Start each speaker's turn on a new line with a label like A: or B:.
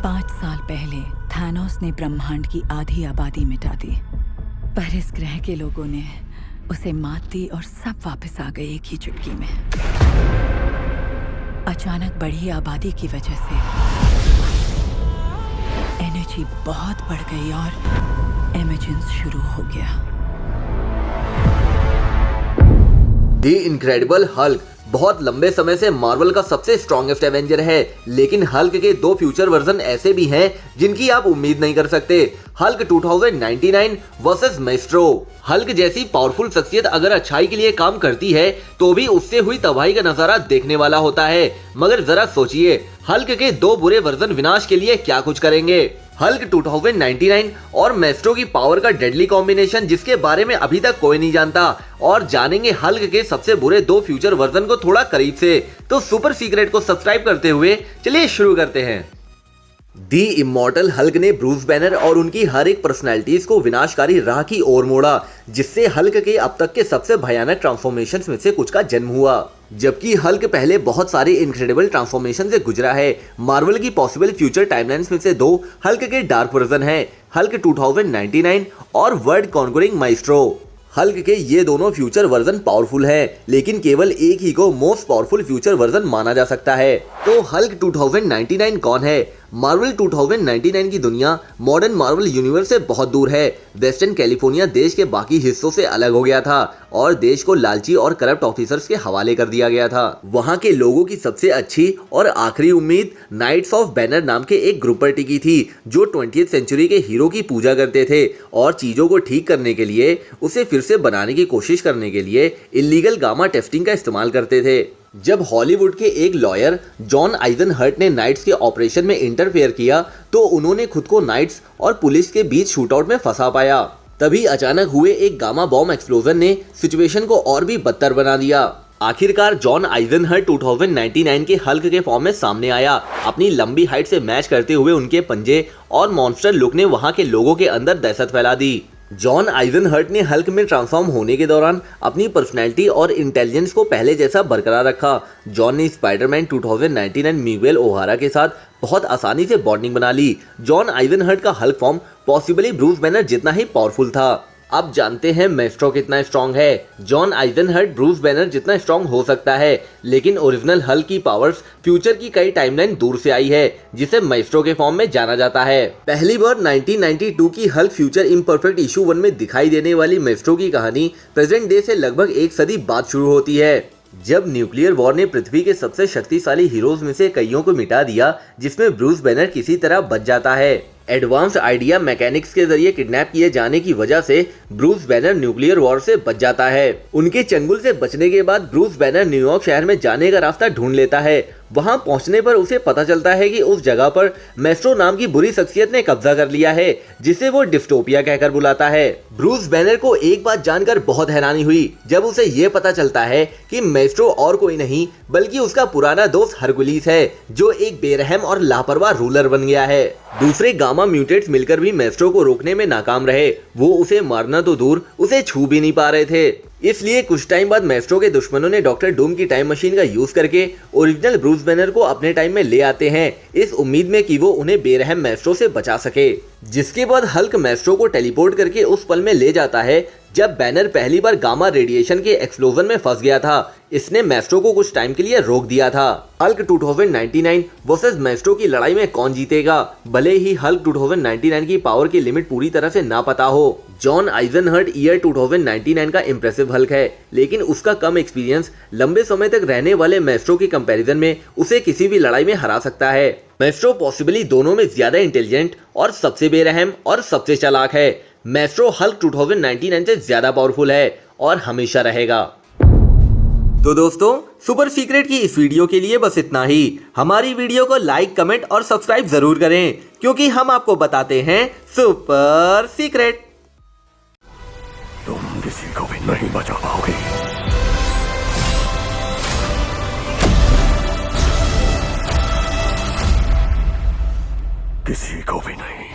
A: 5 साल पहले थानोस ने ब्रह्मांड की आधी आबादी मिटा दी, पर इस ग्रह के लोगों ने उसे मात दी और सब वापस आ गए एक ही चुटकी में। अचानक बढ़ी आबादी की वजह से एनर्जी बहुत बढ़ गई और इमरजेंस शुरू हो गया।
B: द इनक्रेडिबल हल्क बहुत लंबे समय से मार्वल का सबसे स्ट्रॉन्गेस्ट एवेंजर है, लेकिन हल्क के 2 फ्यूचर वर्जन ऐसे भी हैं जिनकी आप उम्मीद नहीं कर सकते। Hulk 2099 versus maestro. हल्क जैसी पावरफुल शख्सियत अगर अच्छाई के लिए काम करती है तो भी उससे हुई तबाही का नजारा देखने वाला होता है, मगर जरा सोचिए हल्क के 2 बुरे वर्जन विनाश के लिए क्या कुछ करेंगे। हल्क 2099 और मेस्ट्रो की पावर का डेडली कॉम्बिनेशन जिसके बारे में अभी तक कोई नहीं जानता, और जानेंगे हल्क के सबसे बुरे 2 फ्यूचर वर्जन को थोड़ा करीब से। तो सुपर सीक्रेट को सब्सक्राइब करते हुए चलिए शुरू करते हैं। दी इमॉर्टल हल्क ने ब्रूस बैनर और उनकी हर एक पर्सनैलिटीज को विनाशकारी राह की ओर मोड़ा, जिससे हल्क के अब तक के सबसे भयानक ट्रांसफॉर्मेशंस में से कुछ का जन्म हुआ। जबकि हल्क पहले बहुत सारे इनक्रेडिबल ट्रांसफॉर्मेशन से गुजरा है। मार्वल की पॉसिबल फ्यूचर टाइमलाइंस में से 2 हल्क के डार्क वर्जन हैं, हल्क 2099 और वर्ल्ड कॉन्करिंग माइस्ट्रो। हल्क के ये दोनों फ्यूचर वर्जन पावरफुल हैं, लेकिन केवल एक ही को मोस्ट पावरफुल फ्यूचर वर्जन माना जा सकता है। तो हल्क 2099 कौन है? मार्वल 2099 की दुनिया मॉडर्न मार्वल यूनिवर्स से बहुत दूर है। वेस्टर्न कैलिफोर्निया देश के बाकी हिस्सों से अलग हो गया था और देश को लालची और करप्ट ऑफिसर्स के हवाले कर दिया गया था। वहां के लोगों की सबसे अच्छी और आखिरी उम्मीद नाइट्स ऑफ बैनर नाम के एक ग्रुप पर टिकी थी, जो 20th सेंचुरी के हीरो की पूजा करते थे और चीजों को ठीक करने के लिए, उसे फिर से बनाने की कोशिश करने के लिए इलीगल गामा टेस्टिंग का इस्तेमाल करते थे। जब हॉलीवुड के एक लॉयर जॉन आइजनहर्ट ने नाइट्स के ऑपरेशन में इंटरफेयर किया तो उन्होंने खुद को नाइट्स और पुलिस के बीच शूटआउट में फंसा पाया। तभी अचानक हुए एक गामा बॉम्ब एक्सप्लोजन ने सिचुएशन को और भी बदतर बना दिया। आखिरकार जॉन आइजनहर्ट 2099 के हल्क के फॉर्म में सामने आया। अपनी लंबी हाइट से मैच करते हुए उनके पंजे और मॉन्स्टर लुक ने वहां के लोगों के अंदर दहशत फैला दी। जॉन आइजनहर्ट ने हल्क में ट्रांसफॉर्म होने के दौरान अपनी पर्सनैलिटी और इंटेलिजेंस को पहले जैसा बरकरार रखा। जॉन ने स्पाइडरमैन 2099 मिगुएल ओहारा के साथ बहुत आसानी से बॉन्डिंग बना ली। जॉन आइजनहर्ट का Hulk form possibly Bruce banner जितना ही पावरफुल था। अब जानते हैं मेस्ट्रो कितना स्ट्रॉन्ग है। जॉन आइजनहर्ट ब्रूस बैनर जितना स्ट्रॉन्ग हो सकता है, लेकिन ओरिजिनल हल्क की पावर्स फ्यूचर की कई टाइमलाइन दूर से आई है, जिसे मेस्ट्रो के फॉर्म में जाना जाता है। पहली बार 1992 की हल्क फ्यूचर इम्परफेक्ट इशू 1 में दिखाई देने वाली मेस्ट्रो की कहानी प्रेजेंट डे से लगभग 1 सदी बाद शुरू होती है, जब न्यूक्लियर वॉर ने पृथ्वी के सबसे शक्तिशाली हीरोज में से कईयों को मिटा दिया, जिसमें ब्रूस बैनर किसी तरह बच जाता है। एडवांस आइडिया मैकेनिक्स के जरिए किडनैप किए जाने की वजह से ब्रूस बैनर न्यूक्लियर वॉर से बच जाता है। उनके चंगुल से बचने के बाद ब्रूस बैनर न्यूयॉर्क शहर में जाने का रास्ता ढूंढ लेता है। वहां पहुंचने पर उसे पता चलता है कि उस जगह पर मेस्ट्रो नाम की बुरी शख्सियत ने कब्जा कर लिया है, जिसे वो डिस्टोपिया कहकर बुलाता है। ब्रूस बैनर को एक बात जानकर बहुत हैरानी हुई जब उसे ये पता चलता है कि मेस्ट्रो और कोई नहीं बल्कि उसका पुराना दोस्त हरकुलिस है, जो एक बेरहम और लापरवाह रूलर बन गया है। दूसरे गामा म्यूटेट्स मिलकर भी मेस्ट्रो को रोकने में नाकाम रहे। वो उसे मारना तो दूर, उसे छू भी नहीं पा रहे थे। इसलिए कुछ टाइम बाद मेस्ट्रो के दुश्मनों ने डॉक्टर डूम की टाइम मशीन का यूज करके ओरिजिनल ब्रूस बैनर को अपने टाइम में ले आते हैं, इस उम्मीद में कि वो उन्हें बेरहम मेस्ट्रो से बचा सके। जिसके बाद हल्क मेस्ट्रो को टेलीपोर्ट करके उस पल में ले जाता है जब बैनर पहली बार गामा रेडिएशन के एक्सप्लोजन में फंस गया था। इसने मेस्ट्रो को कुछ टाइम के लिए रोक दिया था। हल्क 2099 वर्सेस मेस्ट्रो की लड़ाई में कौन जीतेगा? भले ही हल्क 2099 की पावर की लिमिट पूरी तरह से ना पता हो, जॉन आइजनहर्ट ईयर 2099 का इम्प्रेसिव हल्क है, लेकिन उसका कम एक्सपीरियंस लंबे समय तक रहने वाले मेस्ट्रो के कंपैरिजन में उसे किसी भी लड़ाई में हरा सकता है। मेस्ट्रो पॉसिबली दोनों में ज्यादा इंटेलिजेंट और सबसे बेरहम और सबसे चालाक है। मेस्ट्रो हल्क 2099 से ज्यादा पावरफुल है और हमेशा रहेगा। तो दोस्तों, सुपर सीक्रेट की इस वीडियो के लिए बस इतना ही। हमारी वीडियो को लाइक, कमेंट और सब्सक्राइब जरूर करें, क्योंकि हम आपको बताते हैं सुपर सीक्रेट।
C: तुम किसी को भी नहीं बचा पाओगे। किसी को भी नहीं।